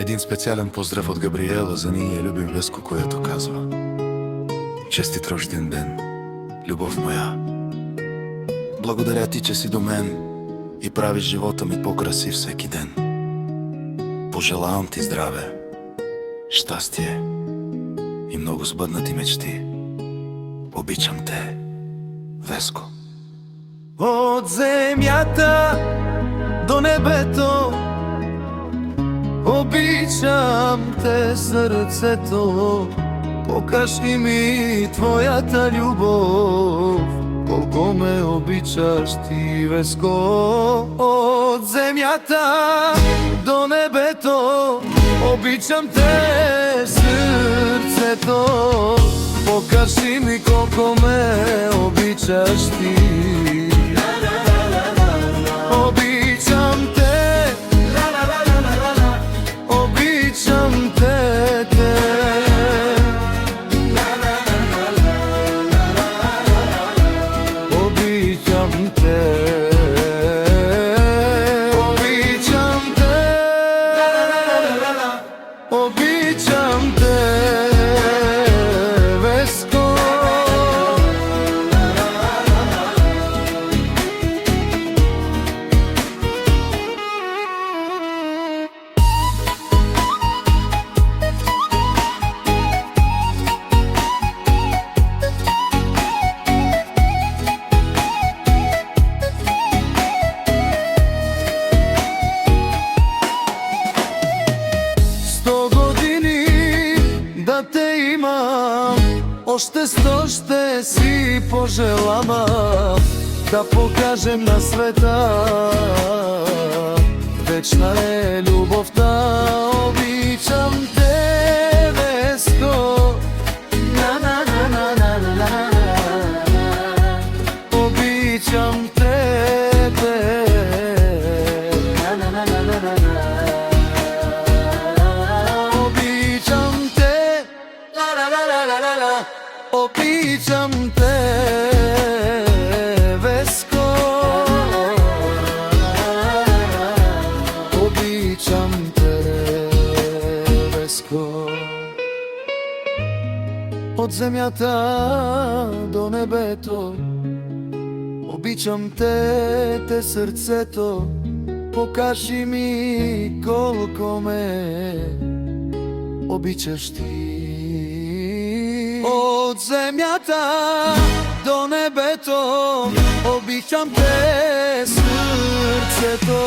Един специален поздрав от Габриела за ние любим Веско, която казва: честит рожден ден, любов моя. Благодаря ти, че си до мен и правиш живота ми по-красив всеки ден. Пожелавам ти здраве, щастие и много сбъднати мечти. Обичам те, Веско. От земята до небето обичам те, сърцето. Покажи ми твоята любов, колко ме обичаш ти, Веско. От земята до небето обичам те, сърцето. Покажи ми колко ме обичаш ти. Обичам те, обичам те, обичам те, обичам те, обичам те, Веско. Да те имам, още 100 ще си пожелавам, да покажем на света, вечна е любовта. Обичам те, Веско, обичам те, обичам те, Веско. Обичам те, Веско. От земята до небето обичам те, сърцето. Покажи ми колко ме обичаш ти. От земята до небето обичам те, сърцето.